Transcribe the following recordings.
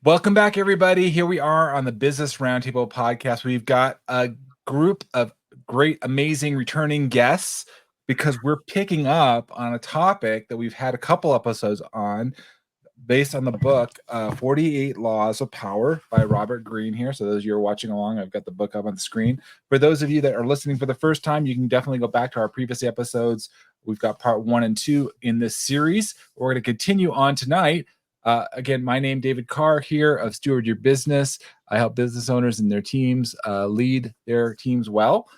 Welcome back, everybody. Here we are on the Business Roundtable podcast. We've got a group of great, amazing returning guests because we're picking up on a topic that we've had a couple episodes on based on the book 48 Laws of Power by Robert Greene here. So those of you who are watching along, I've got the book up on the screen. For those of you that are listening for the first time, you can definitely go back to our previous episodes. We've got part 1 and 2 in this series. We're going to continue on tonight. Again, my name David Carr here of Steward Your Business. I help business owners and their teams lead their teams well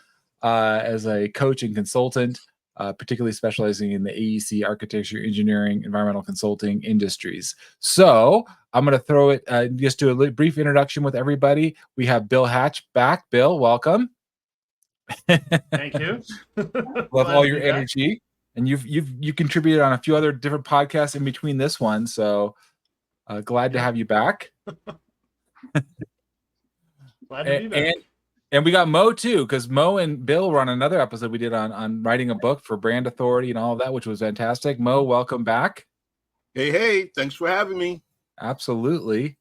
as a coach and consultant, particularly specializing in the AEC, architecture, engineering, environmental consulting industries. So I'm going to throw it, just do a brief introduction with everybody. We have Bill Hatch back. Bill, welcome. Thank you. Love all your energy. And you contributed on a few other different podcasts in between this one. So glad to have you back. Glad to be back. And we got Mo too, because Mo and Bill were on another episode we did on writing a book for brand authority and all of that, which was fantastic. Mo, welcome back. Hey, thanks for having me. Absolutely.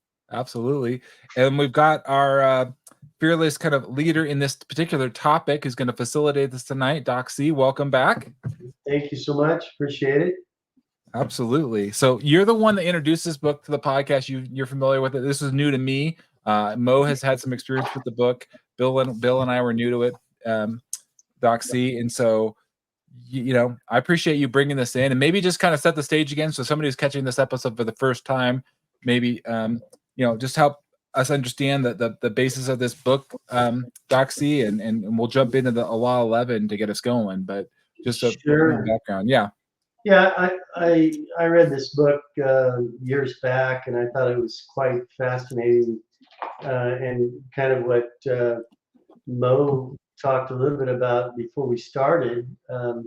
And we've got our fearless kind of leader in this particular topic who's going to facilitate this tonight. Doc C, welcome back. Thank you so much. Appreciate it. Absolutely. So you're the one that introduced this book to the podcast. You're familiar with it. This is new to me. Mo has had some experience with the book. Bill and I were new to it, Doc C. And so, I appreciate you bringing this in and maybe just kind of set the stage again. So somebody who's catching this episode for the first time, maybe, just help us understand the basis of this book, Doc C, and we'll jump into the Law 11 to get us going. But just a background. Yeah. Yeah, I read this book years back, and I thought it was quite fascinating, and kind of what Mo talked a little bit about before we started. A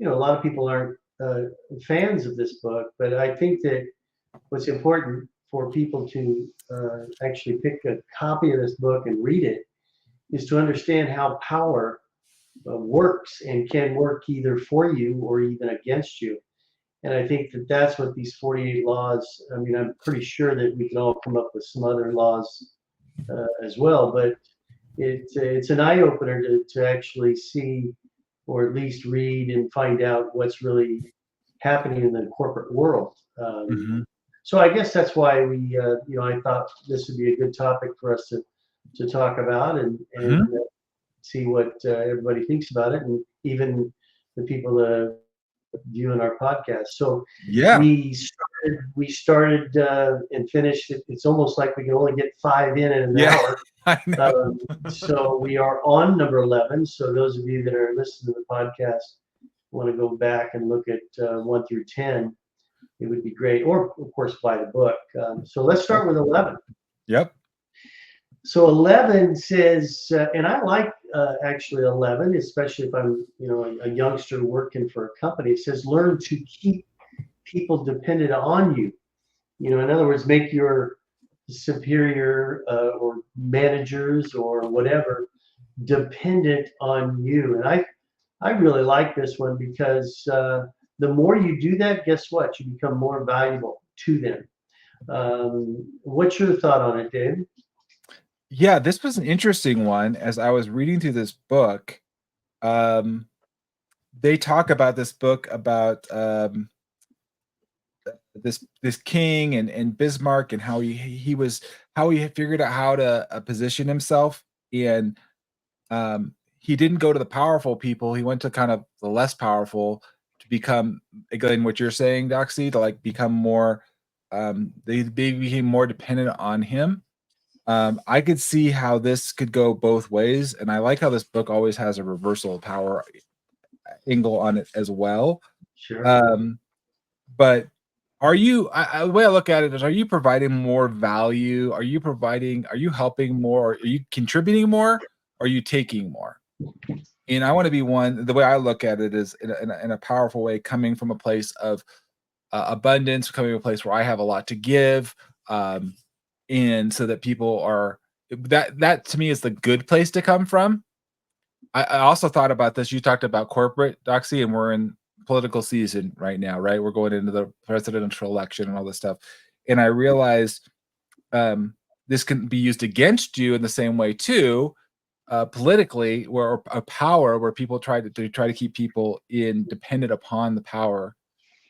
lot of people aren't fans of this book, but I think that what's important for people to actually pick a copy of this book and read it is to understand how power works and can work either for you or even against you. And I think that that's what these 48 laws, I'm pretty sure that we can all come up with some other laws as well, but it's an eye-opener to actually see, or at least read and find out what's really happening in the corporate world. So I guess that's why I thought this would be a good topic for us to talk about and see what everybody thinks about it, and even the people viewing our podcast. So yeah, we started and finished. It's almost like we can only get 5 in an hour. I know. So we are on number 11. So those of you that are listening to the podcast want to go back and look at 1 through 10, it would be great. Or of course buy the book. So let's start with 11. Yep. So 11 says, and I like actually 11, especially if I'm, a youngster working for a company. It says, learn to keep people dependent on you. In other words, make your superior or managers or whatever dependent on you. And I really like this one because the more you do that, guess what? You become more valuable to them. What's your thought on it, Dave? Yeah, this was an interesting one. As I was reading through this book, they talk about this book about this king and Bismarck and how he figured out how to position himself, and he didn't go to the powerful people. He went to kind of the less powerful to become, again, what you're saying, Doxy, to like become more. They became more dependent on him. I could see how this could go both ways, and I like how this book always has a reversal of power angle on it as well. Sure. But the way I look at it is, are you providing more value? Are you helping more? Are you contributing more? Or are you taking more? And I want to be one. The way I look at it is in a powerful way, coming from a place of abundance, coming from a place where I have a lot to give. And so that people are that to me is the good place to come from. I also thought about this. You talked about corporate, Doxy, and we're in political season right now, right? We're going into the presidential election and all this stuff. And I realized this can be used against you in the same way too, politically, where a power where people try to keep people dependent upon the power,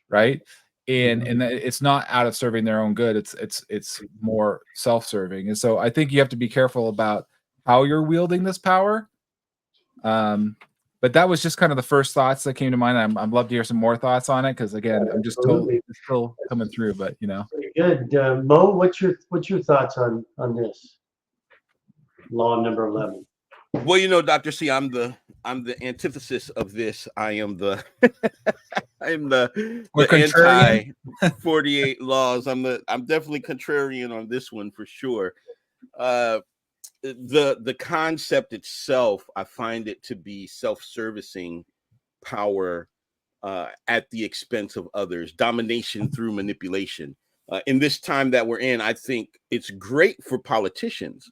right? And it's not out of serving their own good. It's more self-serving. And so I think you have to be careful about how you're wielding this power. But that was just kind of the first thoughts that came to mind. I'd love to hear some more thoughts on it, because again, I'm just still coming through. But Pretty good. Mo, what's your thoughts on this law number 11? Well, Dr. C, I'm the antithesis of this. I am the anti 48 laws. I'm definitely contrarian on this one for sure. The concept itself, I find it to be self-servicing power at the expense of others, domination through manipulation. In this time that we're in, I think it's great for politicians.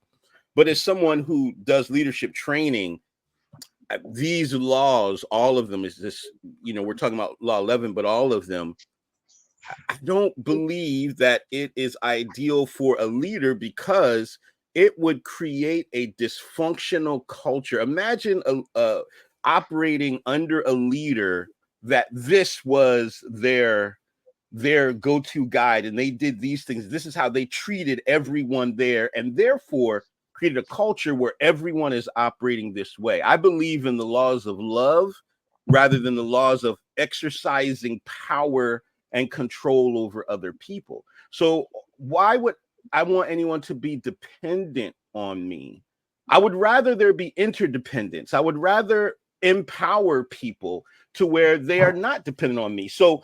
But as someone who does leadership training, these laws, all of them, is this, we're talking about law 11, but all of them, I don't believe that it is ideal for a leader, because it would create a dysfunctional culture. Imagine operating under a leader that this was their go-to guide, and they did these things. This is how they treated everyone there, and therefore created a culture where everyone is operating this way. I believe in the laws of love rather than the laws of exercising power and control over other people. So why would I want anyone to be dependent on me? I would rather there be interdependence. I would rather empower people to where they are not dependent on me. So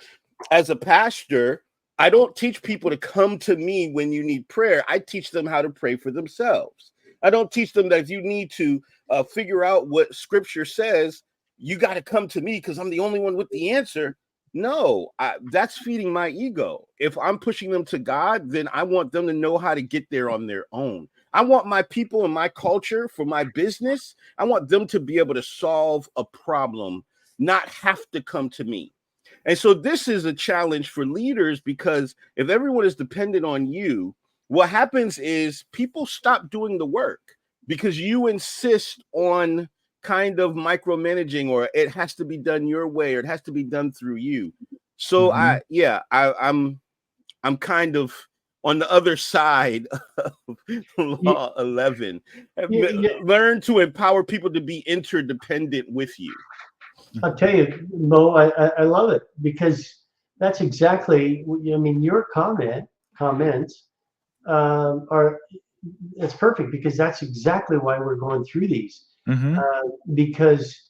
as a pastor, I don't teach people to come to me when you need prayer. I teach them how to pray for themselves. I don't teach them that if you need to figure out what scripture says, you got to come to me because I'm the only one with the answer. No, that's feeding my ego. If I'm pushing them to God, then I want them to know how to get there on their own. I want my people and my culture for my business. I want them to be able to solve a problem, not have to come to me. And so this is a challenge for leaders, because if everyone is dependent on you, what happens is people stop doing the work because you insist on kind of micromanaging, or it has to be done your way, or it has to be done through you. So I'm kind of on the other side of law 11. Learn to empower people to be interdependent with you. I'll tell you, Mo, I love it, because that's exactly, your comments it's perfect, because that's exactly why we're going through these. Because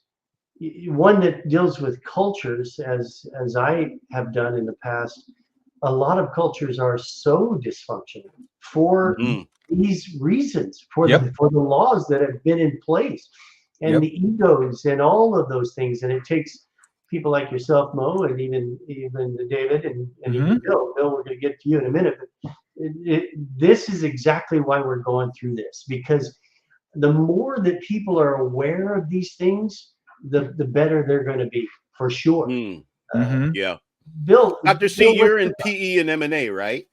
one that deals with cultures, as I have done in the past, a lot of cultures are so dysfunctional for these reasons, for the laws that have been in place, and the egos and all of those things. And it takes people like yourself, Mo, and even David and even Bill. Bill, we're going to get to you in a minute. But this is exactly why we're going through this, because the more that people are aware of these things, the better they're going to be, for sure. Yeah. Bill, Dr. C, you're in PE and M&A, right?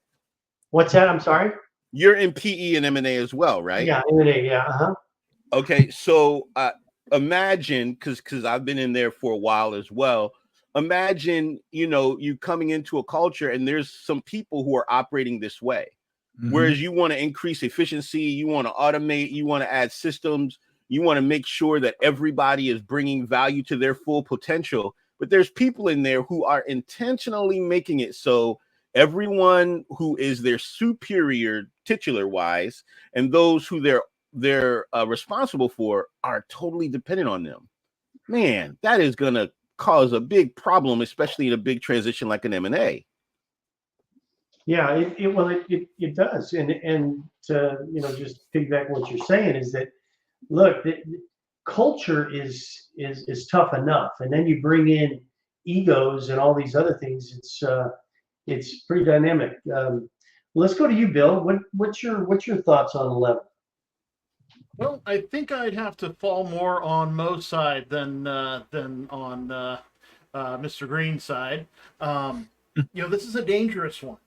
What's that? I'm sorry? You're in PE and M&A as well, right? Yeah, M&A, yeah. Okay, so imagine, because I've been in there for a while as well. Imagine, you coming into a culture and there's some people who are operating this way. Whereas you want to increase efficiency, you want to automate, you want to add systems, you want to make sure that everybody is bringing value to their full potential. But there's people in there who are intentionally making it so everyone who is their superior titular wise and those who they're responsible for are totally dependent on them. Man, that is going to cause a big problem, especially in a big transition like an M&A. Yeah, it does, and just piggyback what you're saying is that, look, the culture is tough enough, and then you bring in egos and all these other things. It's pretty dynamic. Let's go to you, Bill. What's your thoughts on 11? Well, I think I'd have to fall more on Mo's side than on Mr. Greene's side. This is a dangerous one.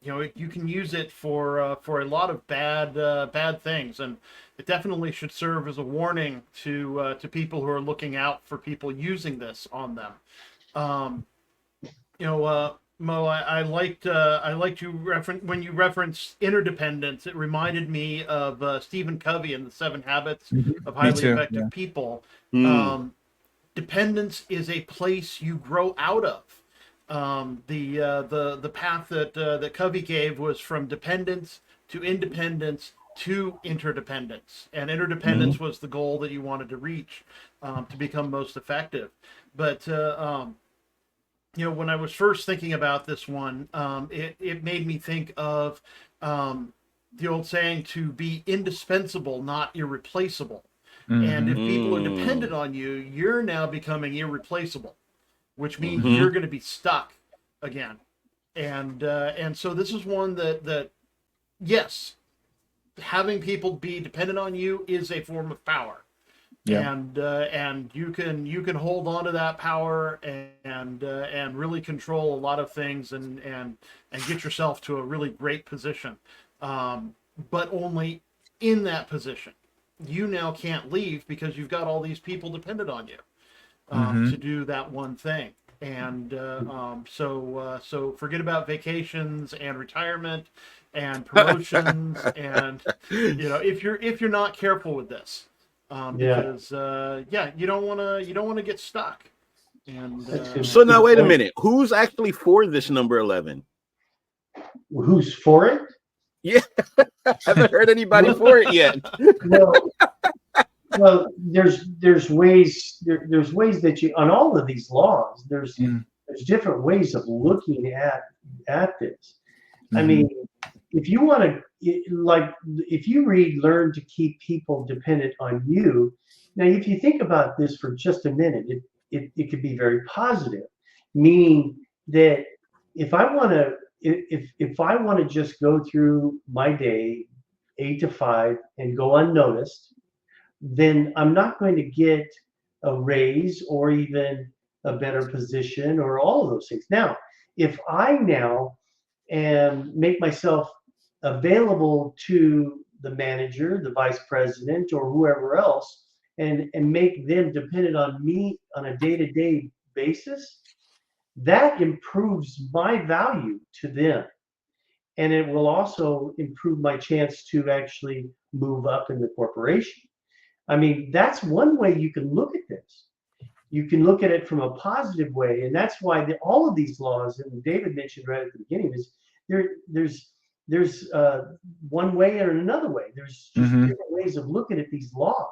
you can use it for a lot of bad things, and it definitely should serve as a warning to people who are looking out for people using this on them. Mo, I liked you when you referenced interdependence. It reminded me of Stephen Covey and the 7 Habits of Highly Effective People. Dependence is a place you grow out of. The path that Covey gave was from dependence to independence to interdependence, and interdependence was the goal that you wanted to reach to become most effective. But when I was first thinking about this one, it made me think of the old saying to be indispensable, not irreplaceable. And if people are dependent on you, you're now becoming irreplaceable, which means you're going to be stuck again. And so this is one that yes, having people be dependent on you is a form of power. Yeah. And you can hold on to that power and really control a lot of things and get yourself to a really great position, but only in that position. You now can't leave because you've got all these people dependent on you to do that one thing. And so forget about vacations and retirement and promotions and if you're not careful with this. Because you don't want to get stuck. And so now wait a minute, who's actually for this number 11? Who's for it? Yeah, I haven't heard anybody for it yet. Well, there's ways that you, on all of these laws, there's different ways of looking at this. I mean, if you want to, if you read Learn to Keep People Dependent on You, now if you think about this for just a minute, it could be very positive, meaning that if I want to just go through my day 8 to 5 and go unnoticed, then I'm not going to get a raise or even a better position or all of those things. Now, if I now make myself available to the manager, the vice president, or whoever else, and make them dependent on me on a day-to-day basis, that improves my value to them. And it will also improve my chance to actually move up in the corporation. I mean, that's one way you can look at this. You can look at it from a positive way. And that's why all of these laws, and David mentioned right at the beginning, is there's one way or another way. There's just different ways of looking at these laws.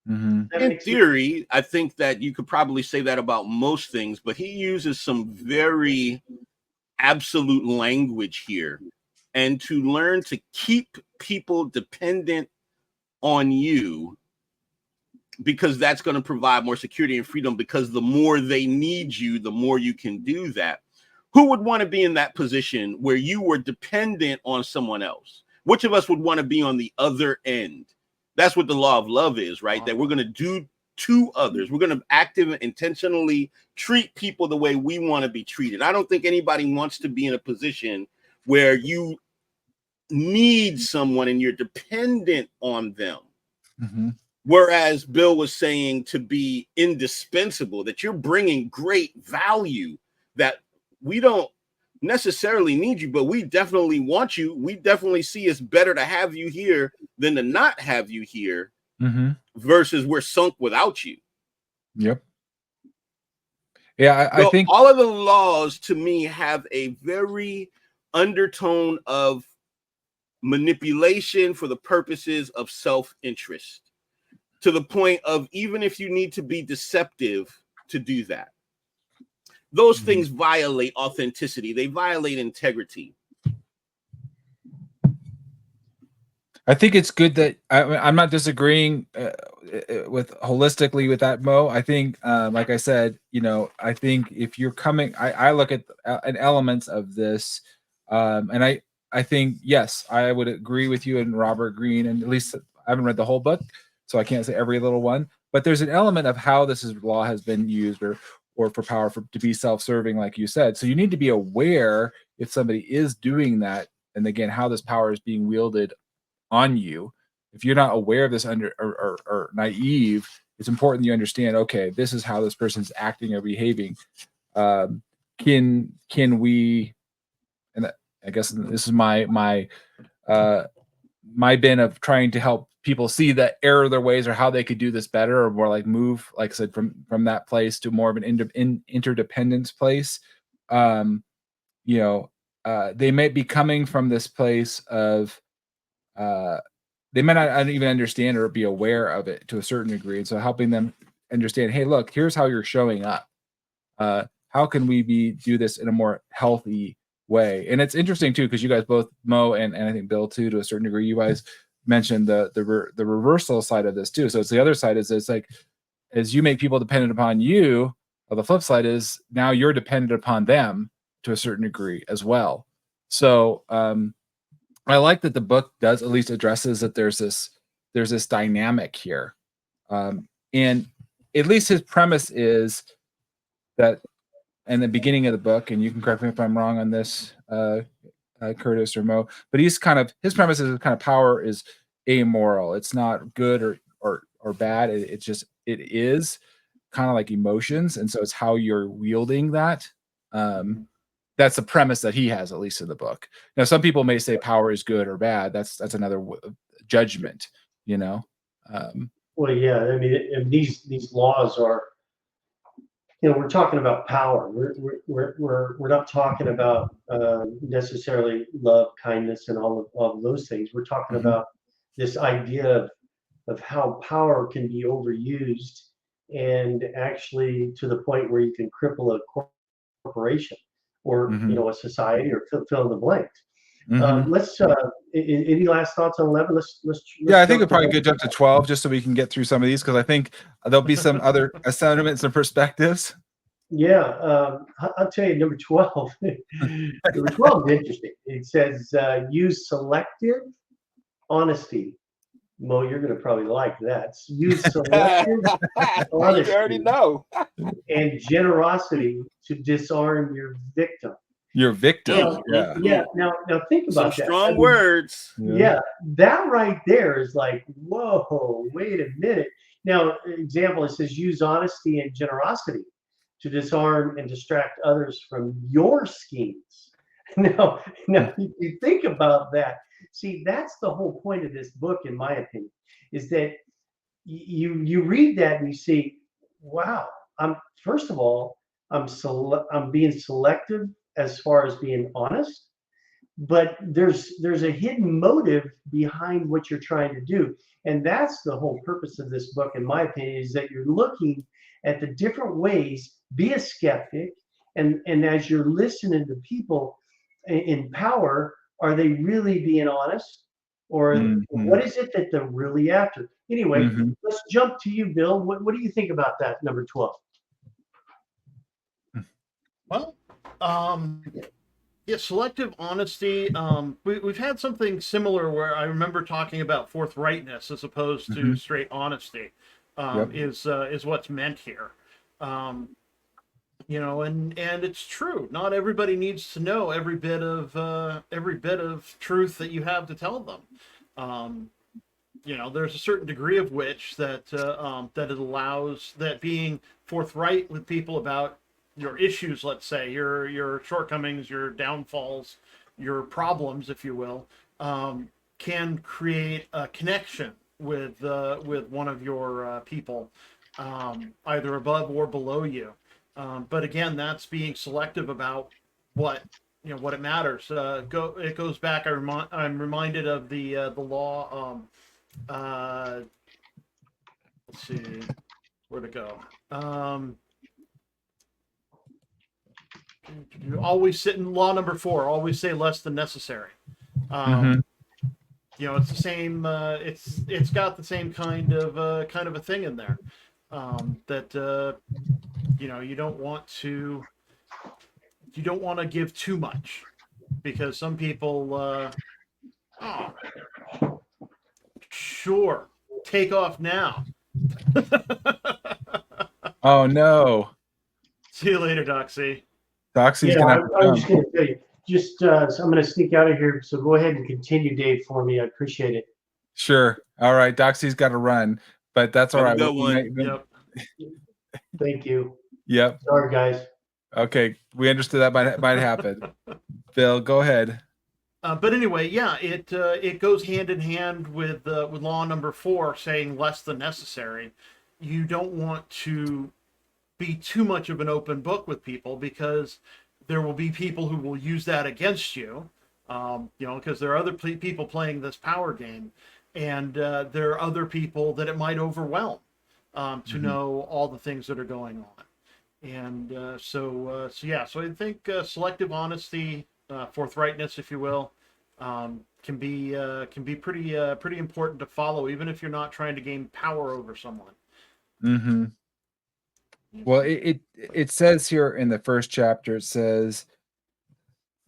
In theory, I think that you could probably say that about most things, but he uses some very absolute language here. And to learn to keep people dependent on you, because that's going to provide more security and freedom, because the more they need you, the more you can do that. Who would want to be in that position where you were dependent on someone else? Which of us would want to be on the other end? That's what the law of love is, right? That we're going to do to others. We're going to actively, intentionally treat people the way we want to be treated. I don't think anybody wants to be in a position where you need someone and you're dependent on them. Whereas Bill was saying to be indispensable, that you're bringing great value, that we don't necessarily need you, but we definitely want you. We definitely see it's better to have you here than to not have you here, versus we're sunk without you. Yep. Yeah, I think all of the laws to me have a very undertone of manipulation for the purposes of self-interest, to the point of even if you need to be deceptive to do that, those things violate authenticity. They violate integrity. I think it's good that I'm not disagreeing with holistically with that, Mo. I think, like I said, I think if you're coming, I look at an elements of this, and I think, yes, I would agree with you and Robert Greene, and at least I haven't read the whole book, so I can't say every little one, but there's an element of how law has been used or for power to be self-serving, like you said. So you need to be aware if somebody is doing that, and again, how this power is being wielded on you, if you're not aware of this or naive, it's important that you understand, okay, this is how this person's acting or behaving. Can we, and I guess this is my bin of trying to help people see the error of their ways or how they could do this better, or more like move, like I said, from that place to more of an interdependence place. They might be coming from this place of they might not even understand or be aware of it to a certain degree. And so helping them understand, hey, look, here's how you're showing up. How can we do this in a more healthy way? And it's interesting too, because you guys both, Mo and I think Bill too, to a certain degree, you guys mentioned the reversal side of this too. So it's the other side is it's like, as you make people dependent upon you, well, the flip side is now you're dependent upon them to a certain degree as well. So I like that the book does at least addresses that there's this dynamic here. And at least his premise is that in the beginning of the book, and you can correct me if I'm wrong on this, Curtis or Mo, but his premise is kind of power is amoral. It's not good or bad. It is kind of like emotions. And so it's how you're wielding that. That's the premise that he has, at least in the book. Now, some people may say power is good or bad. That's another judgment, Well, yeah, I mean, these laws are, we're talking about power. We're not talking about necessarily love, kindness, and all of those things. We're talking about this idea of how power can be overused, and actually to the point where you can cripple a corporation or a society, or fill in the blanks. Let's any last thoughts on 11? Let's I think it'd probably get up to 12 just so we can get through some of these, because I think there'll be some other sentiments and perspectives. Yeah, I'll tell you number 12. Number 12 is interesting. It says use selective honesty. Mo, you're going to probably like that. Use selective honesty. You already know. And generosity to disarm your victim. Your victim. Yeah. Now think about some that. strong words. Yeah, that right there is like, whoa, wait a minute. Now, example, it says use honesty and generosity to disarm and distract others from your schemes. Now, you think about that. See, that's the whole point of this book, in my opinion, is that you read that and you see, wow, first of all, I'm being selective as far as being honest, but there's a hidden motive behind what you're trying to do. And that's the whole purpose of this book, in my opinion, is that you're looking at the different ways. Be a skeptic, and as you're listening to people in power, are they really being honest, or what is it that they're really after? Anyway, let's jump to you, Bill. What do you think about that, number 12? Well, selective honesty. We've had something similar where I remember talking about forthrightness as opposed to straight honesty. Is what's meant here. And it's true. Not everybody needs to know every bit of truth that you have to tell them. There's a certain degree of which that it allows, that being forthright with people about your issues, let's say your shortcomings, your downfalls, your problems, if you will, can create a connection with one of your people, either above or below you. But again, that's being selective about what it matters. It goes back. I'm reminded of the law. Let's see, where'd it go? Always sit in law number 4. Always say less than necessary. It's the same. It's got the same kind of a thing in there. That you don't want to give too much, because some people sure, take off now. Oh no. See you later, Doxy. Doxy's I was just going to tell you, just so I'm going to sneak out of here. So go ahead and continue, Dave, for me. I appreciate it. Sure. All right. Doxy's got to run, but that's all Have a right. good one. Yep. Thank you. Yep. Sorry, guys. Okay. We understood that might happen. Phil, go ahead. But anyway, yeah, it goes hand in hand with law number 4 saying less than necessary. You don't want to be too much of an open book with people, because there will be people who will use that against you. Because there are other people playing this power game, and there are other people that it might overwhelm to know all the things that are going on. And so I think selective honesty, forthrightness, if you will, can be pretty important to follow, even if you're not trying to gain power over someone. Mm-hmm. Well, it says here in the first chapter, it says,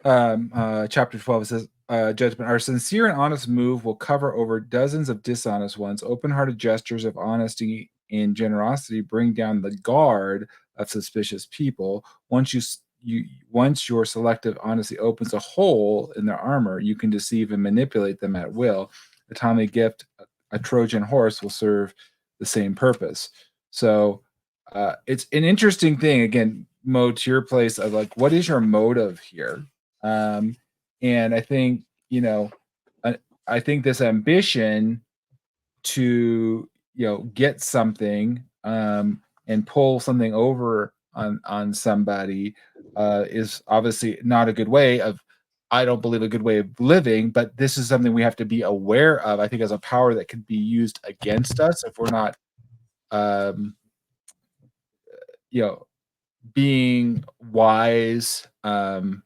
chapter 12, it says, judgment. Our sincere and honest move will cover over dozens of dishonest ones. Open-hearted gestures of honesty and generosity bring down the guard of suspicious people. Once your selective honesty opens a hole in their armor, you can deceive and manipulate them at will. A timely gift, a Trojan horse, will serve the same purpose. So it's an interesting thing. Again, Mo, to your place of like, what is your motive here? And I think, I think this ambition to, get something and pull something over on somebody is obviously not a good way of, I don't believe, a good way of living, but this is something we have to be aware of, I think, as a power that could be used against us if we're not, being wise, and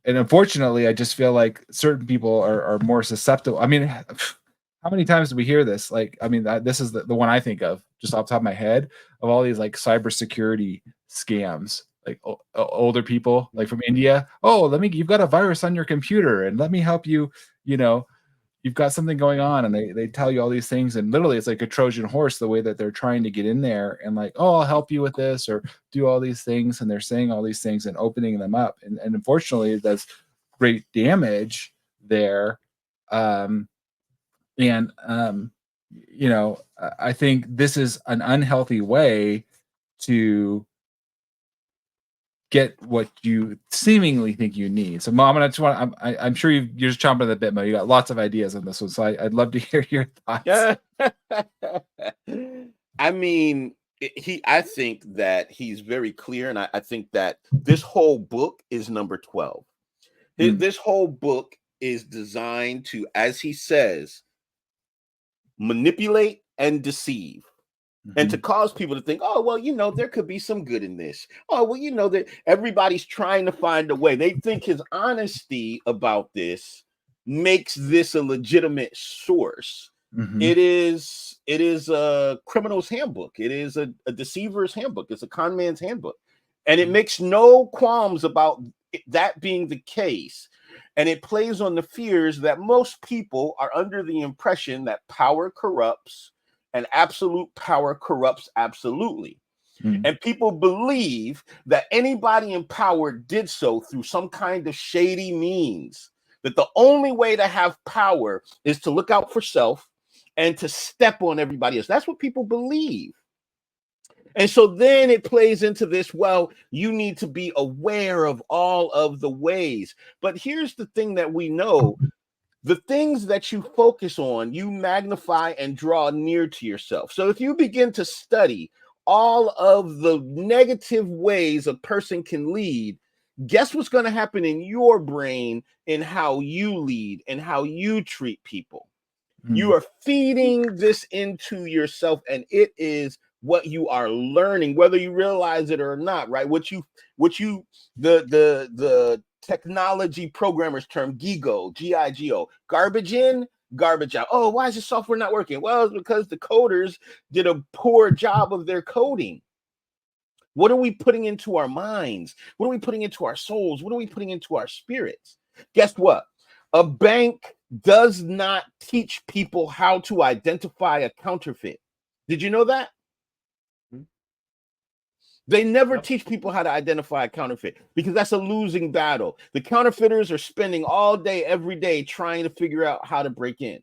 unfortunately, I just feel like certain people are more susceptible. I mean, how many times do we hear this? Like, I mean, this is the one I think of just off the top of my head, of all these like cybersecurity scams, like older people, like from India. Oh, you've got a virus on your computer, and let me help you. You've got something going on, and they tell you all these things, and literally it's like a Trojan horse, the way that they're trying to get in there and like, oh, I'll help you with this or do all these things, and they're saying all these things and opening them up, and unfortunately that's great damage there. I think this is an unhealthy way to get what you seemingly think you need. So, Mom, I'm sure you're just chomping at the bit, Mo. You got lots of ideas on this one, so I'd love to hear your thoughts. I mean, I think that he's very clear, and I think that this whole book is number 12. This whole book is designed to, as he says, manipulate and deceive. And to cause people to think, oh, well, there could be some good in this. Oh, well, that everybody's trying to find a way. They think his honesty about this makes this a legitimate source. It is a criminal's handbook. It is a deceiver's handbook. It's a con man's handbook. And it makes no qualms about that being the case. And it plays on the fears that most people are under the impression that power corrupts, and absolute power corrupts absolutely. And people believe that anybody in power did so through some kind of shady means, that the only way to have power is to look out for self and to step on everybody else. That's what people believe. And so then it plays into this, well, you need to be aware of all of the ways. But here's the thing that we know. The things that you focus on, you magnify and draw near to yourself. So if you begin to study all of the negative ways a person can lead, guess what's going to happen in your brain in how you lead and how you treat people? You are feeding this into yourself, and it is what you are learning, whether you realize it or not, right? The technology programmers term GIGO, G-I-G-O, garbage in, garbage out. Oh, why is the software not working? Well, it's because the coders did a poor job of their coding. What are we putting into our minds? What are we putting into our souls? What are we putting into our spirits? Guess what? A bank does not teach people how to identify a counterfeit. Did you know that? They never Yep. teach people how to identify a counterfeit, because that's a losing battle. The counterfeiters are spending all day, every day, trying to figure out how to break in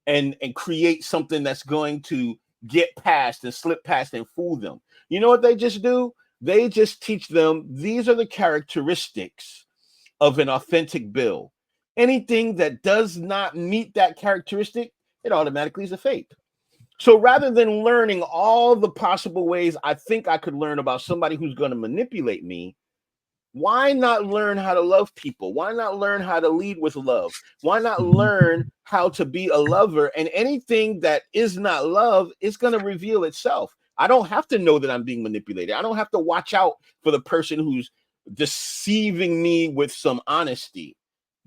and create something that's going to get past and slip past and fool them. You know what they just do? They just teach them these are the characteristics of an authentic bill. Anything that does not meet that characteristic, it automatically is a fake. So rather than learning all the possible ways I think I could learn about somebody who's going to manipulate me, why not learn how to love people? Why not learn how to lead with love? Why not learn how to be a lover? And anything that is not love is going to reveal itself. I don't have to know that I'm being manipulated. I don't have to watch out for the person who's deceiving me with some honesty,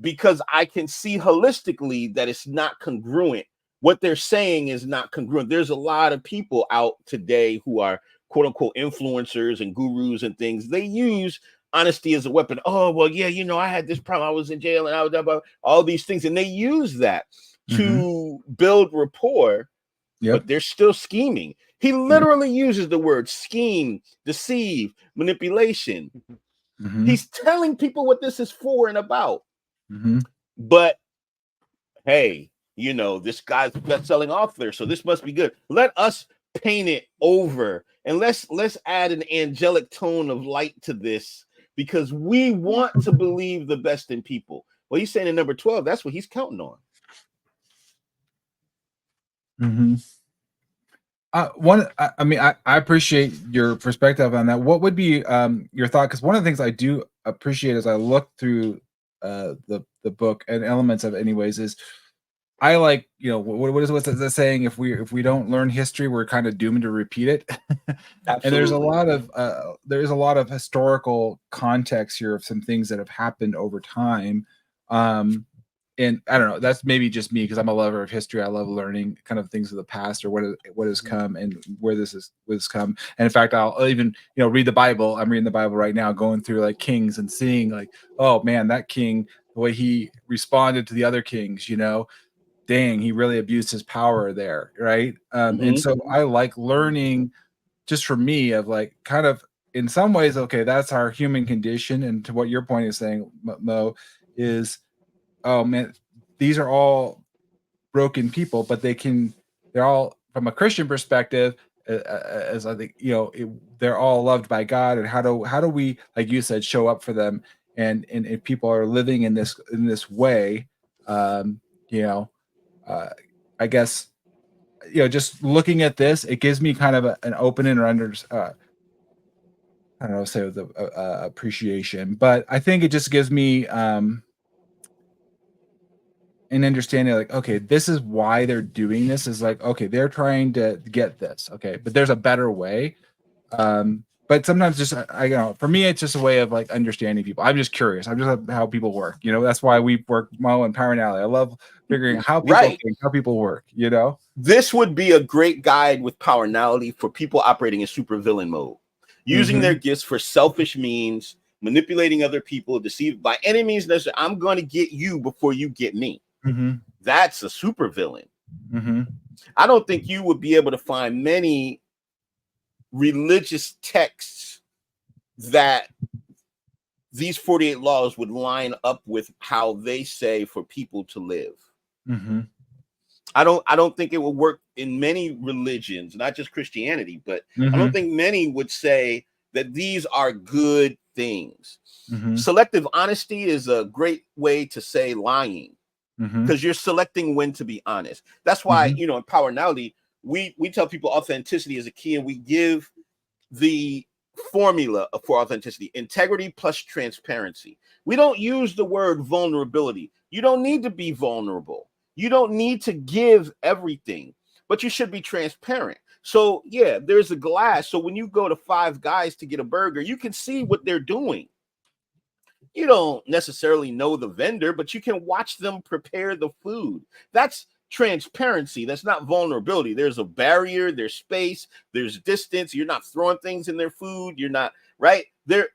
because I can see holistically that it's not congruent. What they're saying is not congruent. There's a lot of people out today who are quote unquote influencers and gurus and things. They use honesty as a weapon. Oh, well, yeah, you know, I had this problem. I was in jail and I was about all these things. And they use that to build rapport, but they're still scheming. He literally uses the word scheme, deceive, manipulation. He's telling people what this is for and about. But hey, you know, this guy's best-selling author, so this must be good. Let us paint it over, and let's add an angelic tone of light to this, because we want to believe the best in people. Well, he's saying in number 12, that's what he's counting on. I appreciate your perspective on that. What would be your thought? Because one of the things I do appreciate as I look through the book and elements of it anyways is I like, you know, what's that saying? If we don't learn history, we're kind of doomed to repeat it. And there's a lot of historical context here of some things that have happened over time. And I don't know, that's maybe just me because I'm a lover of history. I love learning kind of things of the past or what has come and where this has come. And in fact, I'll even, you know, read the Bible. I'm reading the Bible right now, going through like Kings and seeing like, oh man, that king, the way he responded to the other kings, you know, dang, he really abused his power there, right? And so I like learning, just for me, of like kind of in some ways, okay, that's our human condition. And to what your point is saying, Mo, is, oh man, these are all broken people, but they're all, from a Christian perspective, as I think, you know, they're all loved by God. And how do we, like you said, show up for them? And if people are living in this way, you know, I guess, you know, just looking at this, it gives me kind of an opening or I don't know, say the appreciation, but I think it just gives me an understanding, like, okay, this is why they're doing this. Is like, okay, they're trying to get this, okay, but there's a better way. But sometimes just I you know, for me, it's just a way of like understanding people. I'm just curious. I'm just how people work. You know, that's why we work Mo and Power and Alley. I love figuring out how people think, how people work. You know, this would be a great guide with powerality for people operating in supervillain mode, using their gifts for selfish means, manipulating other people, deceived by any means necessary. I'm going to get you before you get me. That's a supervillain. I don't think you would be able to find many religious texts that these 48 laws would line up with how they say for people to live. I don't think it would work in many religions, not just Christianity, but I don't think many would say that these are good things. Selective honesty is a great way to say lying, because you're selecting when to be honest. That's why, you know, in powerality, we tell people authenticity is a key, and we give the formula for authenticity: integrity plus transparency. We don't use the word vulnerability. You don't need to be vulnerable. You don't need to give everything, but you should be transparent. So yeah, there's a glass. So when you go to Five Guys to get a burger, you can see what they're doing. You don't necessarily know the vendor, but you can watch them prepare the food. That's transparency. That's not vulnerability. There's a barrier, there's space, there's distance. You're not throwing things in their food. You're not, right? There's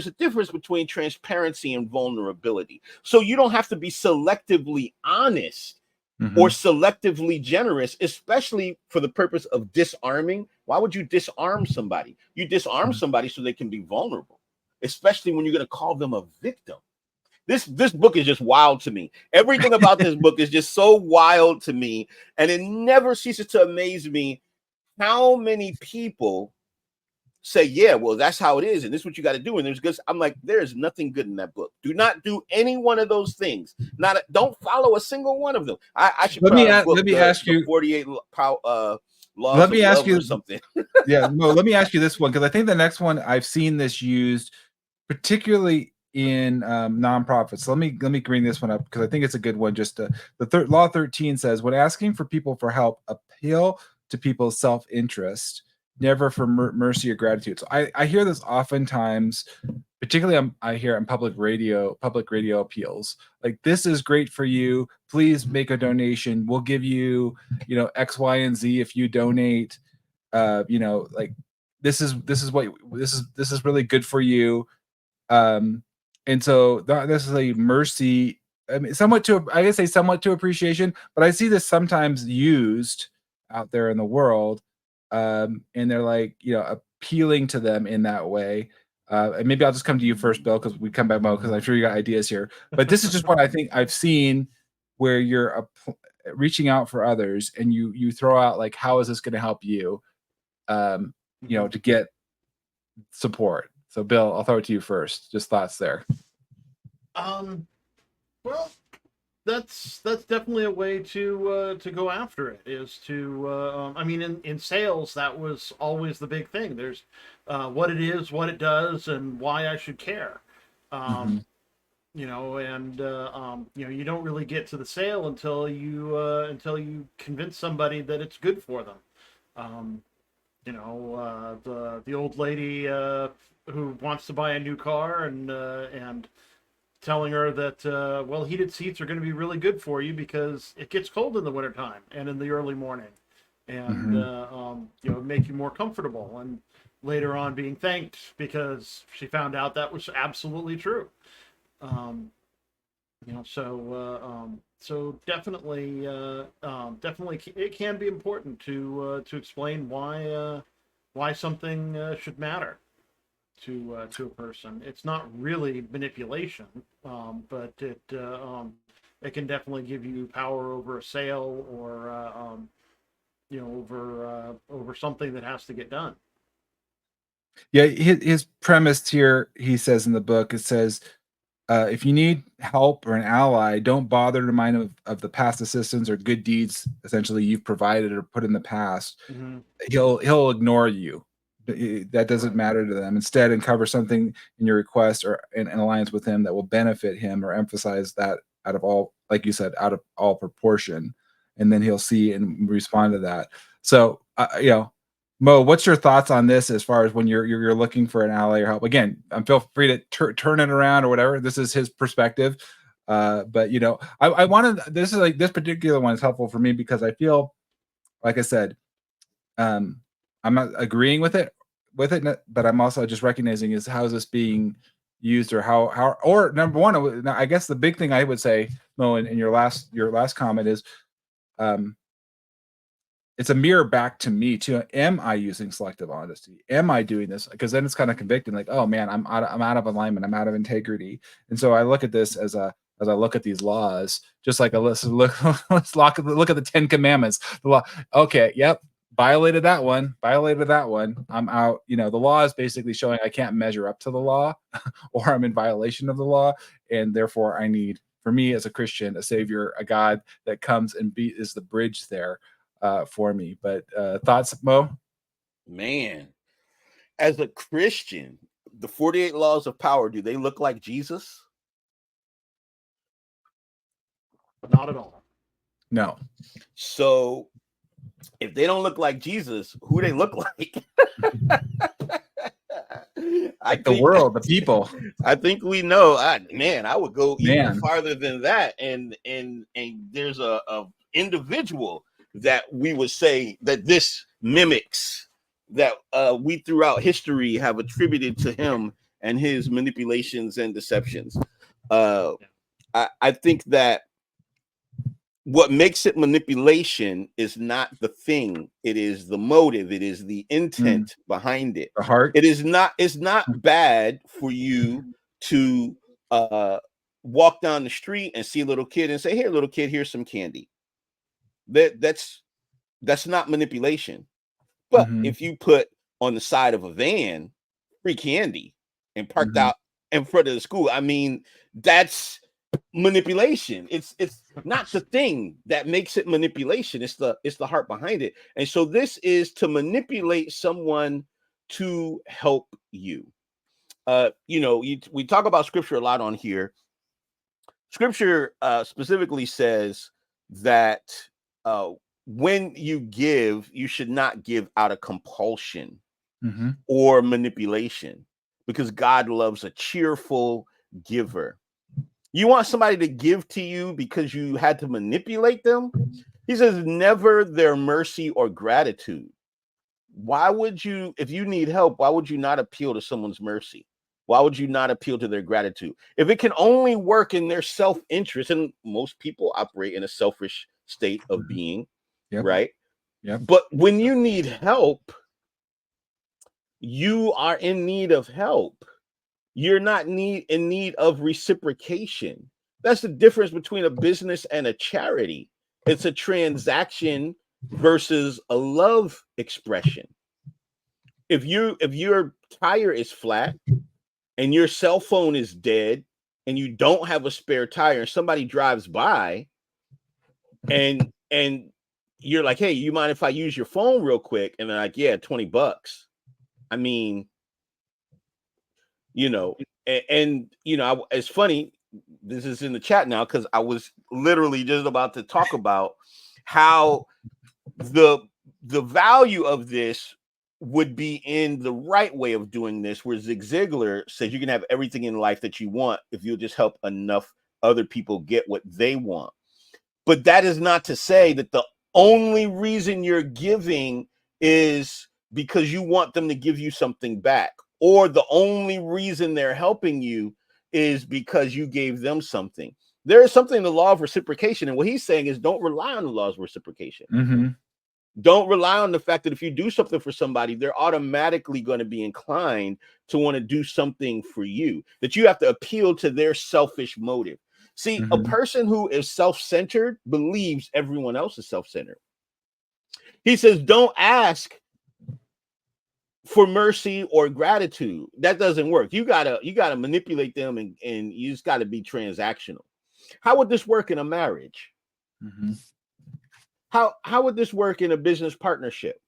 a difference between transparency and vulnerability. So you don't have to be selectively honest or Mhm. selectively generous, especially for the purpose of disarming. Why would you disarm somebody? You disarm somebody so they can be vulnerable, especially when you're going to call them a victim. This book is just wild to me. Everything about this book is just so wild to me, and it never ceases to amaze me how many people say, yeah, well, that's how it is, and this is what you got to do. And there's good. I'm like, there's nothing good in that book. Do not do any one of those things. Don't follow a single one of them. I should Let me probably book let me ask the you. 48 laws Let of me ask love or you. something. Yeah, no. Let me ask you this one, because I think the next one I've seen this used, particularly in nonprofits. Let me bring this one up because I think it's a good one. Just the law 13 says, when asking for people for help, appeal to people's self-interest, never for mercy or gratitude. So I hear this oftentimes, particularly I hear on public radio appeals, like, this is great for you, please make a donation, we'll give you, X, Y, and Z if you donate. Like, this is really good for you. And so this is a mercy. I mean, somewhat to appreciation, but I see this sometimes used out there in the world. And they're like, appealing to them in that way. And maybe I'll just come to you first, Bill, because we come back, Mo, because I'm sure you got ideas here. But this is just what I think I've seen, where you're reaching out for others, and you throw out, like, how is this going to help you? To get support. So, Bill, I'll throw it to you first. Just thoughts there. Well, that's definitely a way to go after it. Is to I mean, in sales, that was always the big thing. There's what it is, what it does, and why I should care. Mhm. You don't really get to the sale until you convince somebody that it's good for them. The old lady who wants to buy a new car, and telling her that heated seats are going to be really good for you because it gets cold in the wintertime and in the early morning, and Mhm. make you more comfortable, and later on being thanked because she found out that was absolutely true. So definitely it can be important to explain why something should matter to a person. It's not really manipulation, but it can definitely give you power over a sale, or over something that has to get done. Yeah, his premise here, he says in the book, it says, if you need help or an ally, don't bother to remind him of the past assistance or good deeds, essentially, you've provided or put in the past. Mm-hmm. He'll ignore you. That doesn't Right. matter to them. Instead, uncover something in your request or in alliance with him that will benefit him, or emphasize that out of all, like you said, out of all proportion, and then he'll see and respond to that. So, Mo, what's your thoughts on this as far as when you're looking for an ally or help? Again, feel free to turn it around or whatever. This is his perspective. But I wanted, this is like, this particular one is helpful for me because I feel, like I said, I'm not agreeing with it, but I'm also just recognizing is how is this being used, or how, or number one, I guess the big thing I would say, Mo, in your last comment is, it's a mirror back to me too. Am I using selective honesty? Am I doing this? Because then it's kind of convicting, like, oh man, I'm out of alignment. I'm out of integrity. And so I look at this as I look at these laws, just like let's look at the 10 Commandments. The law. Okay, yep, violated that one. I'm out. The law is basically showing I can't measure up to the law, or I'm in violation of the law, and therefore I need, for me as a Christian, a savior, a God that comes and is the bridge there for me. But thoughts, Mo? Man, as a Christian, the 48 laws of power, do they look like Jesus? Not at all. No. So if they don't look like Jesus, who they look like? Like the world, the people. I think we know. I would go even Man. farther than that, and there's a individual that we would say that this mimics, that we throughout history have attributed to him and his manipulations and deceptions. I think that what makes it manipulation is not the thing. It is the motive. It is the intent behind it. The heart. It's not bad for you to walk down the street and see a little kid and say, "Here, little kid, here's some candy." That's not manipulation. But if you put on the side of a van free candy and parked out in front of the school, I mean, that's manipulation. It's not the thing that makes it manipulation. It's the heart behind it. And so this is to manipulate someone to help you. We talk about scripture a lot on here. Scripture specifically says that when you give, you should not give out of compulsion or manipulation, because God loves a cheerful giver. You want somebody to give to you because you had to manipulate them? He says, never their mercy or gratitude. Why would you, if you need help, why would you not appeal to someone's mercy? Why would you not appeal to their gratitude? If it can only work in their self-interest, and most people operate in a selfish state of being, right? Yep. But when you need help, you are in need of help. You're not in need of reciprocation. That's the difference between a business and a charity. It's a transaction versus a love expression. If your tire is flat and your cell phone is dead and you don't have a spare tire and somebody drives by and you're like, "Hey, you mind if I use your phone real quick?" And they're like, "Yeah, $20." I mean, it's funny. This is in the chat now because I was literally just about to talk about how the value of this would be in the right way of doing this, where Zig Ziglar says you can have everything in life that you want if you'll just help enough other people get what they want. But that is not to say that the only reason you're giving is because you want them to give you something back, or the only reason they're helping you is because you gave them something. There is something in the law of reciprocation, and what he's saying is don't rely on the laws of reciprocation. Don't rely on the fact that if you do something for somebody, they're automatically going to be inclined to want to do something for you, that you have to appeal to their selfish motive. See, a person who is self-centered believes everyone else is self-centered. He says, don't ask for mercy or gratitude. That doesn't work. You gotta manipulate them, and you just gotta be transactional. How would this work in a marriage? How would this work in a business partnership?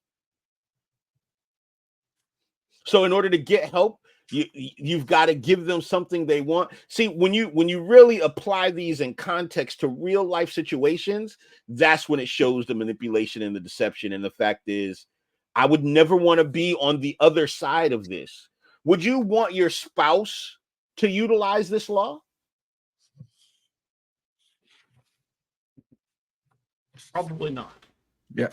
So in order to get help, you've got to give them something they want. See, when you really apply these in context to real life situations, that's when it shows the manipulation and the deception. And the fact is, I would never want to be on the other side of this. Would you want your spouse to utilize this law? Probably not. Yeah.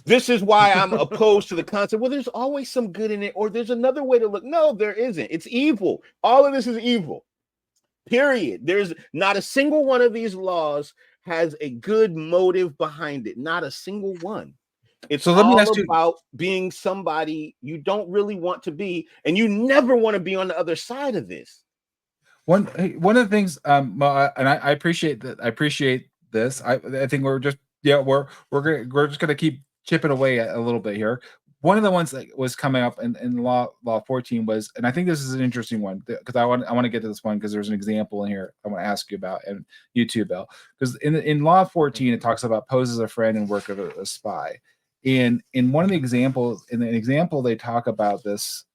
This is why I'm opposed to the concept. Well, there's always some good in it, or there's another way to look. No, there isn't. It's evil. All of this is evil. Period. There's not a single one of these laws has a good motive behind it. Not a single one. It's So let me ask you about being somebody you don't really want to be, and you never want to be on the other side of this. one of the things, and I appreciate that. I appreciate this. I think we're just gonna keep chipping away a little bit here. One of the ones that was coming up in law 14 was, and I think this is an interesting one because I want to get to this one because there's an example in here I want to ask you about, and you too, Bill, because in law 14 it talks about pose as a friend and work as a spy. In one of the examples, in an example they talk about this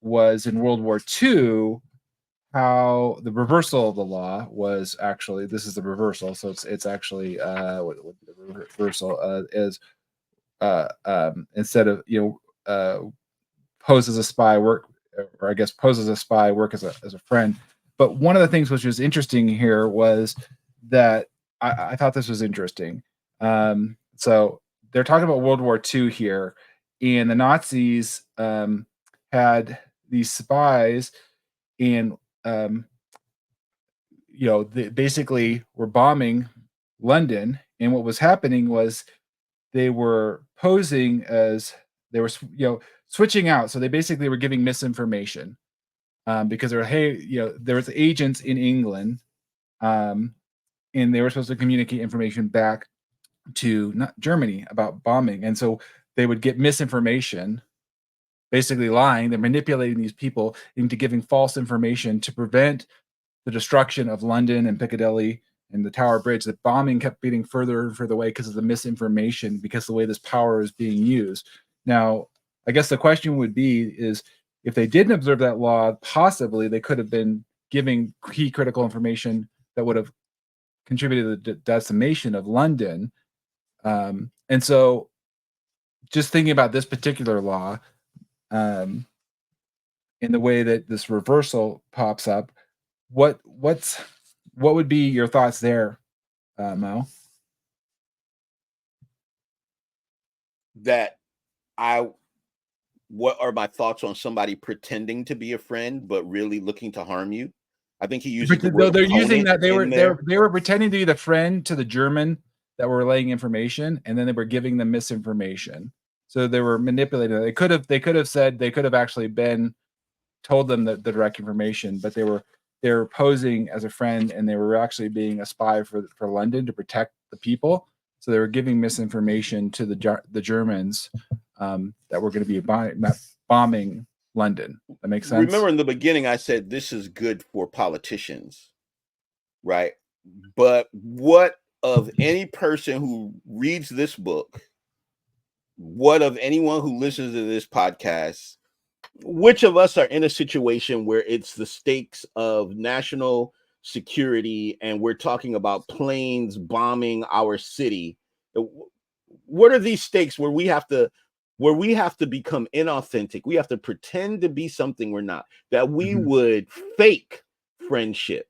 was in World War II, how the reversal of the law was actually, this is the reversal, so it's actually what the reversal is, instead of pose as a spy, work, or I guess pose as a spy, work as a friend. But one of the things which was interesting here was that I thought this was interesting. So they're talking about World War II here, and the Nazis had these spies, and they basically were bombing London, and what was happening was they were posing as they were, switching out. So they basically were giving misinformation, because they were, there was agents in England, and they were supposed to communicate information back to not Germany about bombing. And so they would get misinformation, basically lying. They're manipulating these people into giving false information to prevent the destruction of London and Piccadilly and the Tower Bridge. The bombing kept getting further and further away because of the misinformation, because of the way this power is being used. Now, I guess the question would be is, if they didn't observe that law, possibly they could have been giving key critical information that would have contributed to the decimation of London. And so just thinking about this particular law, in the way that this reversal pops up, what would be your thoughts there, Mo? What are my thoughts on somebody pretending to be a friend but really looking to harm you? I think he uses the word They're using opponent that in they were pretending to be the friend to the German that were relaying information, and then they were giving them misinformation. So they were manipulating. They could have actually told them the direct information, but they were posing as a friend, and they were actually being a spy for London to protect the people. So they were giving misinformation to the Germans, that were going to be bombing London. That makes sense. Remember in the beginning, I said this is good for politicians, right? But what of any person who reads this book? What of anyone who listens to this podcast? Which of us are in a situation where it's the stakes of national security and we're talking about planes bombing our city? What are these stakes where we have to become inauthentic? We have to pretend to be something we're not, that we would fake friendship,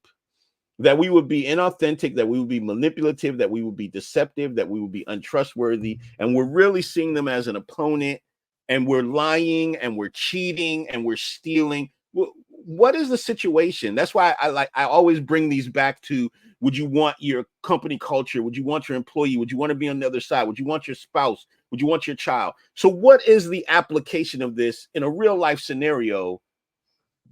that we would be inauthentic, that we would be manipulative, that we would be deceptive, that we would be untrustworthy, and we're really seeing them as an opponent, and we're lying and we're cheating and we're stealing. What is the situation? That's why I always bring these back to, would you want your company culture? Would you want your employee? Would you want to be on the other side? Would you want your spouse? Would you want your child? So what is the application of this in a real life scenario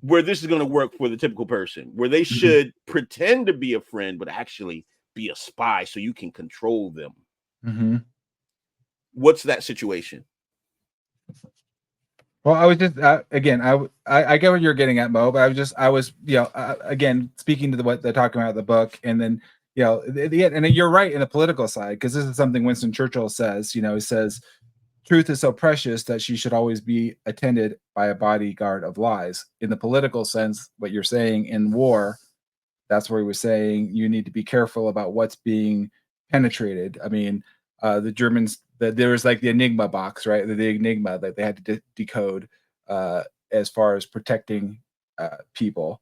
where this is going to work for the typical person, where they should pretend to be a friend, but actually be a spy so you can control them? What's that situation? Well, I was just again, I get what you're getting at, Mo, but I was again speaking to what they're talking about in the book, and then and you're right in the political side, because this is something Winston Churchill says. He says, "Truth is so precious that she should always be attended by a bodyguard of lies." In the political sense, what you're saying in war, that's where he was saying you need to be careful about what's being penetrated. I mean, the Germans, there was like the Enigma box, right? The Enigma that they had to decode, as far as protecting people.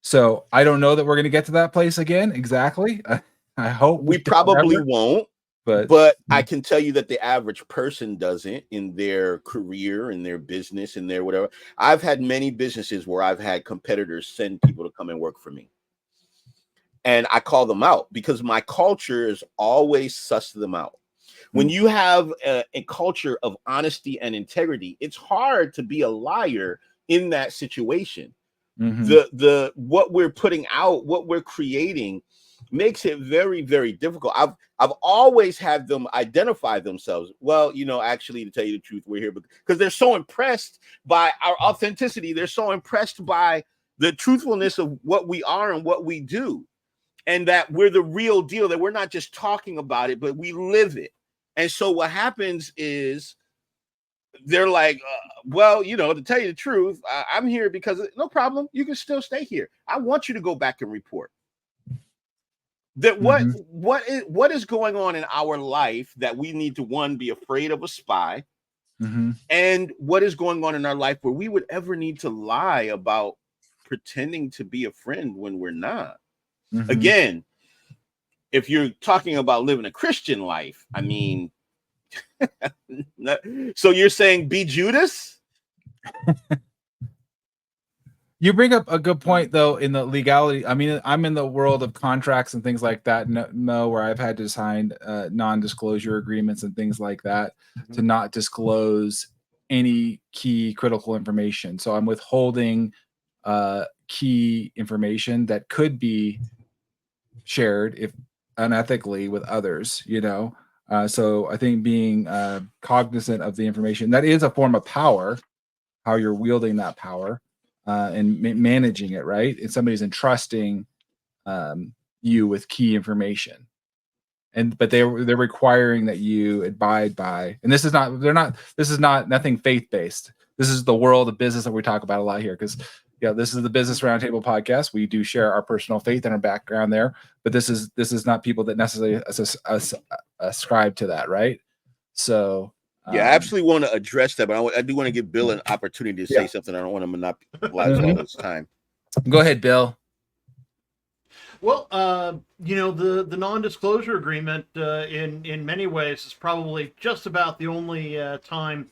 So I don't know that we're going to get to that place again. Exactly. I hope we probably won't. But I can tell you that the average person doesn't, in their career, in their business, in their whatever. I've had many businesses where I've had competitors send people to come and work for me. And I call them out because my culture is always suss them out. When you have a culture of honesty and integrity, it's hard to be a liar in that situation. What we're putting out, what we're creating, makes it very, very difficult. I've always had them identify themselves. Well, actually, to tell you the truth, we're here because they're so impressed by our authenticity. They're so impressed by the truthfulness of what we are and what we do, and that we're the real deal, that we're not just talking about it, but we live it. And so what happens is they're like, well, to tell you the truth, I'm here because no problem. You can still stay here. I want you to go back and report. That what is going on in our life that we need to, one, be afraid of a spy, and what is going on in our life where we would ever need to lie about pretending to be a friend when we're not. Again, if you're talking about living a Christian life, I mean, so you're saying be Judas? You bring up a good point, though, in the legality. I mean, I'm in the world of contracts and things like that. No, where I've had to sign non-disclosure agreements and things like that to not disclose any key critical information. So I'm withholding key information that could be shared if unethically with others. So I think being cognizant of the information, that is a form of power, how you're wielding that power. And managing it, right? And somebody's entrusting you with key information, but they're requiring that you abide by. And this is not nothing faith based. This is the world of business that we talk about a lot here, because this is the Business Roundtable podcast. We do share our personal faith and our background there, but this is not people that necessarily ascribe to that, right? So. Yeah, I absolutely want to address that, but I do want to give Bill an opportunity to say something. I don't want to monopolize all his time. Go ahead, Bill. Well, the non-disclosure agreement in many ways is probably just about the only time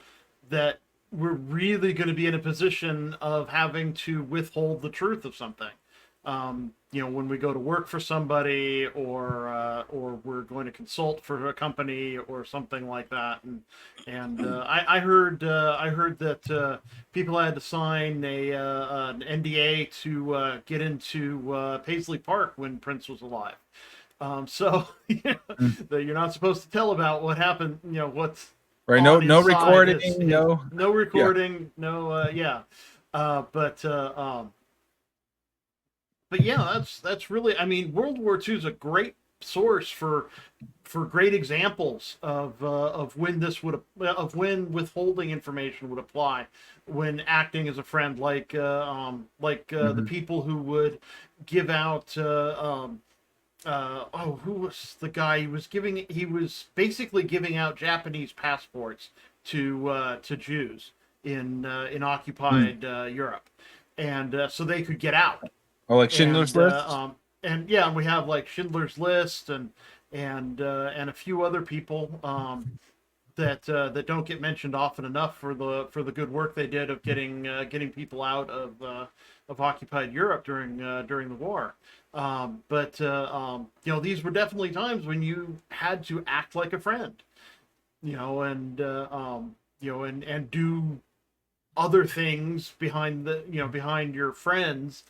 that we're really going to be in a position of having to withhold the truth of something. When we go to work for somebody, or we're going to consult for a company or something like that, and I heard that people had to sign an NDA to get into Paisley Park when Prince was alive. So that you're not supposed to tell about what happened. What's right? No recording, no recording, But yeah, that's really. I mean, World War II is a great source for great examples of when when withholding information would apply when acting as a friend, like the people who would give out. Who was the guy? He was basically giving out Japanese passports to Jews in occupied Europe, and so they could get out. Oh, like Schindler's List? And we have like Schindler's List and a few other people that don't get mentioned often enough for the good work they did of getting people out of occupied Europe during the war. These were definitely times when you had to act like a friend, and do other things behind your friends'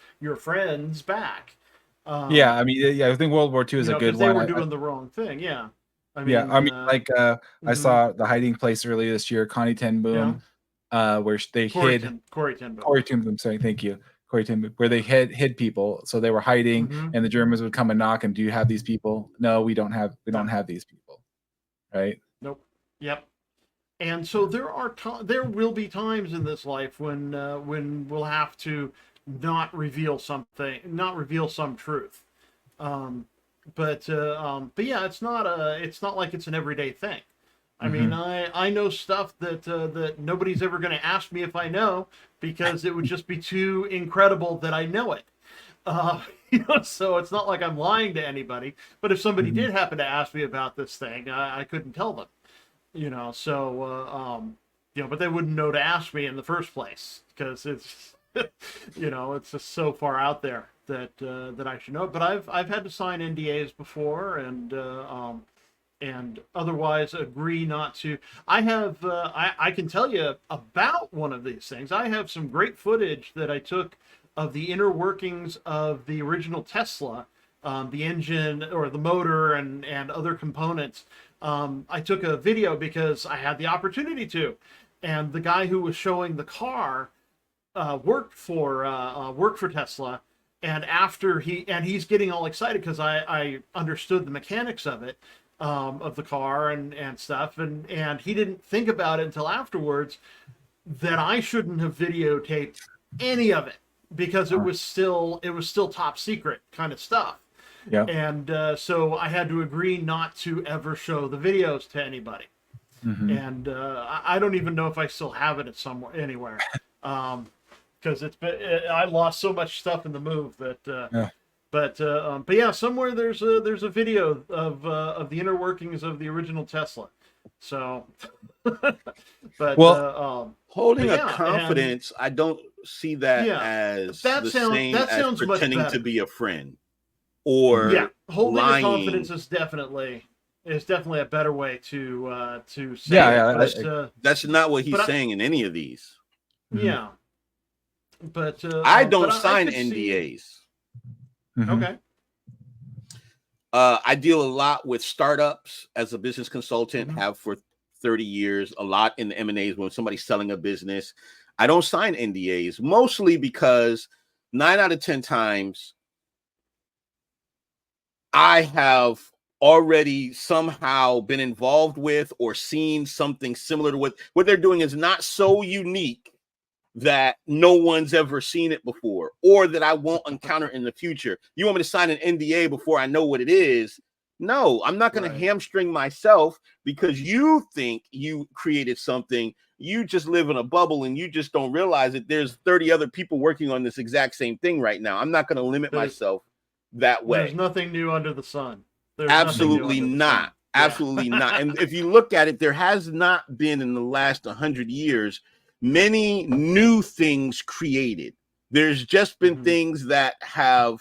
back. I mean, I think World War II is a good one. They were doing the wrong thing. Yeah. I saw The Hiding Place earlier this year, Connie Ten Boom, where they hid Corrie Ten Boom. Corrie Ten Boom. Sorry, thank you, Corrie Ten Boom, where they hid people, so they were hiding, and the Germans would come and knock, and do you have these people? No, we don't have these people, right? Nope. Yep. And so there will be times in this life when we'll have to not reveal some truth. But yeah, it's not like it's an everyday thing. I mean, I know stuff that nobody's ever going to ask me if I know, because it would just be too incredible that I know it. So it's not like I'm lying to anybody. But if somebody did happen to ask me about this thing, I couldn't tell them. But they wouldn't know to ask me in the first place, because it's it's just so far out there that I should know. But I've had to sign NDAs before, and otherwise agree not to. I can tell you about one of these things. I have some great footage that I took of the inner workings of the original Tesla, the engine or the motor and other components. I took a video because I had the opportunity to, and the guy who was showing the car worked for Tesla, and he's getting all excited because I understood the mechanics of it, of the car and stuff, and he didn't think about it until afterwards that I shouldn't have videotaped any of it, because it was still top secret kind of stuff. Yeah. And so I had to agree not to ever show the videos to anybody. And I don't even know if I still have it anywhere, because I lost so much stuff in the move that. But yeah, somewhere there's a video of the inner workings of the original Tesla. So, but holding a confidence, see that Yeah, as that the sounds same that as sounds much pretending to better. be a friend Yeah, or holding a lying. confidence is definitely a better way to say it. Yeah, That's not what he's But saying in any of these. mhm, yeah, I but don't I sign could see. NDAs. mhm. Okay. I deal a lot with startups as a business consultant, Hmm. have for 30 years, a lot in the M&As when somebody's selling a business. I don't sign NDAs, mostly because 9 out of 10 times I have already somehow been involved with or seen something similar to what they're doing is not so unique that no one's ever seen it before or that I won't encounter in the future. You want me to sign an NDA before I know what it is? No, I'm not going to Right. hamstring myself because you think you created something. You just live in a bubble and you just don't realize that there's 30 other people working on this exact same thing right now. I'm not going to limit There's myself that there's way. nothing new under the sun. There's nothing new Absolutely under the not. sun. Yeah. Absolutely not. And if you look at it, there has not been in the last 100 years many new things created. There's just been Mhm. things that have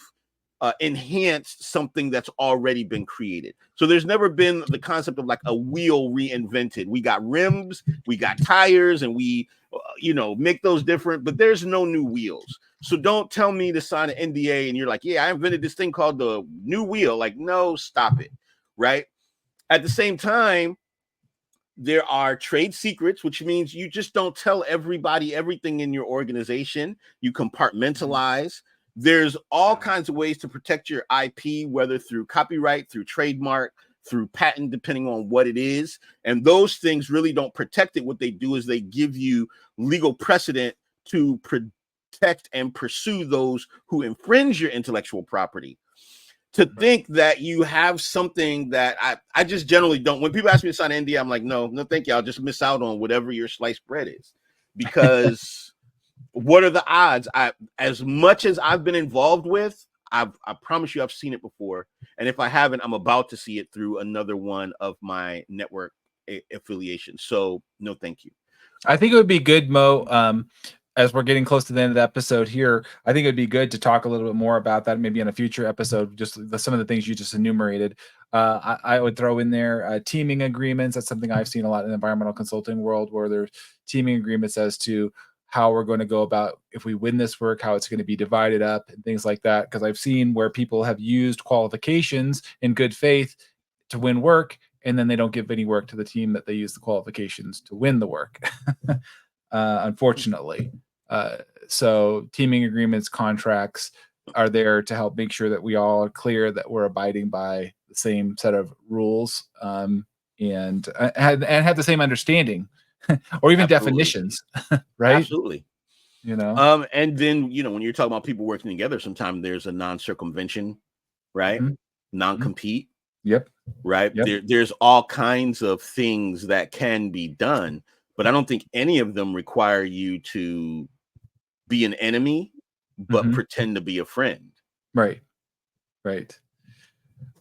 enhanced something that's already been created. So there's never been the concept of like a wheel reinvented. We got rims, we got tires, and we, make those different, but there's no new wheels. So don't tell me to sign an NDA and you're like, yeah, I invented this thing called the new wheel. Like, no, stop it. Right. At the same time, there are trade secrets, which means you just don't tell everybody everything in your organization. You compartmentalize. There's all kinds of ways to protect your IP, whether through copyright, through trademark, through patent, depending on what it is. And those things really don't protect it. What they do is they give you legal precedent to protect and pursue those who infringe your intellectual property. To think that you have something that I just generally don't. When people ask me to sign an NDA, I'm like, no, thank you. I'll just miss out on whatever your sliced bread is. Because what are the odds? As much as I've been involved with, I promise you I've seen it before. And if I haven't, I'm about to see it through another one of my network affiliations. So no, thank you. I think it would be good, Mo, as we're getting close to the end of the episode here, I think it would be good to talk a little bit more about that, maybe in a future episode, just some of the things you just enumerated. I would throw in there teaming agreements. That's something I've seen a lot in the environmental consulting world, where there's teaming agreements as to how we're going to go about, if we win this work, how it's going to be divided up and things like that. Because I've seen where people have used qualifications in good faith to win work, and then they don't give any work to the team that they use the qualifications to win the work. Unfortunately. So teaming agreements, contracts are there to help make sure that we all are clear that we're abiding by the same set of rules, and have the same understanding or even Absolutely. definitions, right? Absolutely. And then, when you're talking about people working together, sometimes there's a non-circumvention, right? Mhm. Non-compete. Yep. Right. Yep. There's all kinds of things that can be done, but I don't think any of them require you to be an enemy, but Mhm. pretend to be a friend. Right. Right.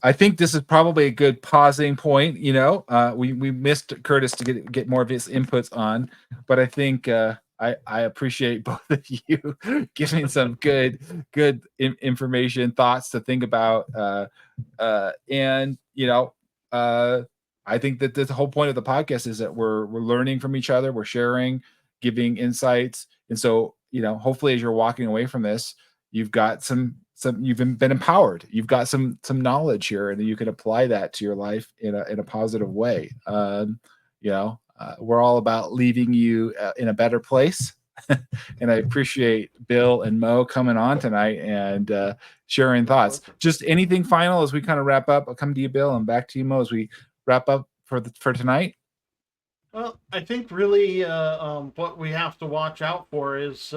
I think this is probably a good pausing point. We missed Curtis to get more of his inputs on, but I think I appreciate both of you giving some good information, thoughts to think about, and I think that the whole point of the podcast is that we're learning from each other, we're sharing, giving insights, and so hopefully as you're walking away from this, you've got some you've been empowered, you've got some knowledge here, and you can apply that to your life in a positive way. We're all about leaving you in a better place. And I appreciate Bill and Mo coming on tonight and sharing thoughts. Just anything final as we kind of wrap up? I'll come to you, Bill, and back to you, Mo, as we wrap up for tonight. Well, I think really what we have to watch out for is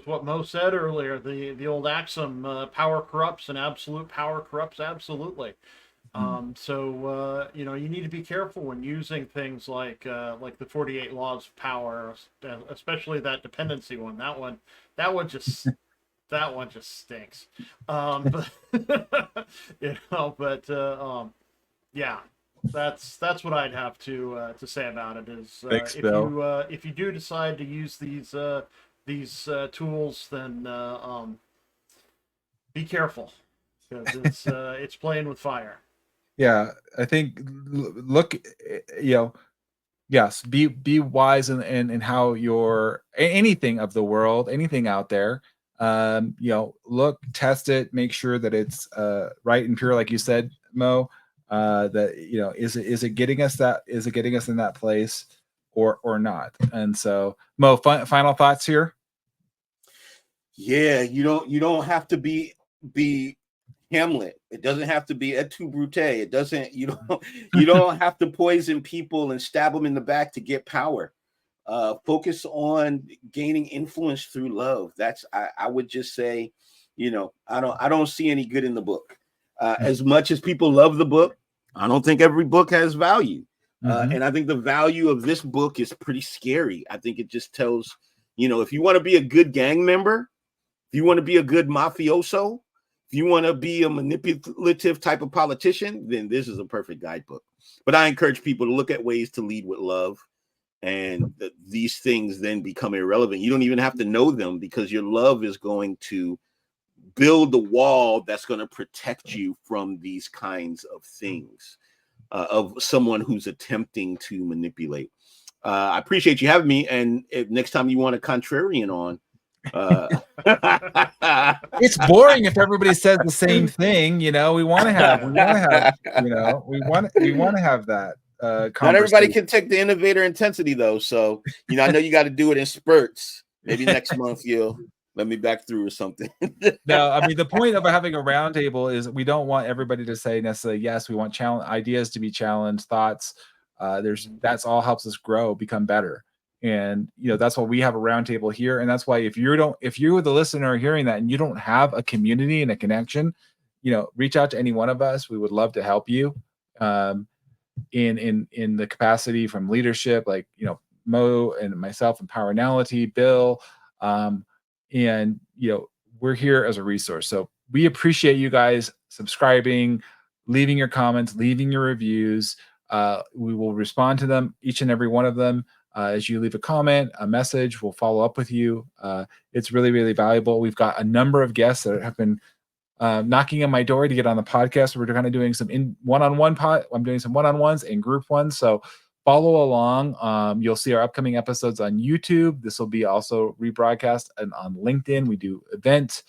what Mo said earlier. The old axiom: power corrupts, and absolute power corrupts absolutely. So you need to be careful when using things like the 48 laws of power, especially that dependency one. That one just stinks. But yeah, that's what I'd have to say about it. Is Thanks, Bill. if you do decide to use these these tools, then be careful, because it's playing with fire. Yeah, I think look, yes, be wise in how you're anything of the world, anything out there. Look, test it, make sure that it's right and pure, like you said, Mo. That is it getting us in that place or not? And so, Mo, final thoughts here. Yeah, you don't have to be Hamlet. It doesn't have to be et tu brute. It doesn't, you don't have to poison people and stab them in the back to get power. Focus on gaining influence through love. I would just say, I don't see any good in the book. As much as people love the book, I don't think every book has value. And I think the value of this book is pretty scary. I think it just tells, if you want to be a good gang member, if you want to be a good mafioso, if you want to be a manipulative type of politician, then this is a perfect guidebook. But I encourage people to look at ways to lead with love, and these things then become irrelevant. You don't even have to know them, because your love is going to build the wall that's going to protect you from these kinds of things, of someone who's attempting to manipulate. I appreciate you having me. And if next time you want a contrarian on, it's boring if everybody says the same thing. We want to have that. Not everybody can take the innovator intensity, though. So, I know you got to do it in spurts. Maybe next month you'll let me back through or something. No, I mean, the point of having a roundtable is we don't want everybody to say necessarily yes. We want ideas to be challenged, thoughts. That's all helps us grow, become better. And that's why we have a roundtable here. And that's why if you're the listener hearing that and you don't have a community and a connection, reach out to any one of us. We would love to help you in the capacity from leadership, like Mo and myself and Powerality, Bill, and we're here as a resource. So we appreciate you guys subscribing, leaving your comments, leaving your reviews. We will respond to them, each and every one of them. As you leave a comment, a message, we'll follow up with you. It's really, really valuable. We've got a number of guests that have been knocking on my door to get on the podcast. We're kind of doing some one-on-one I'm doing some one-on-ones and group ones. So follow along. You'll see our upcoming episodes on YouTube. This will be also rebroadcast and on LinkedIn. We do events.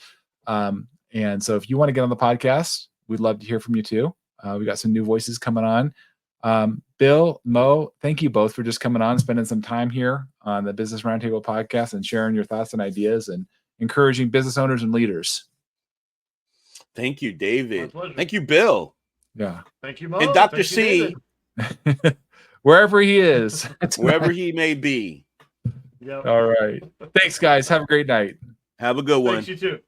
And so if you want to get on the podcast, we'd love to hear from you too. We got some new voices coming on. Bill, Mo, thank you both for just coming on, spending some time here on the Business Roundtable podcast and sharing your thoughts and ideas and encouraging business owners and leaders. Thank you, David. Thank you, Bill. Yeah. Thank you, Mo. And Dr. C. Wherever he is. Wherever he may be. Yep. All right. Thanks, guys. Have a great night. Have a good one. Thanks, you too.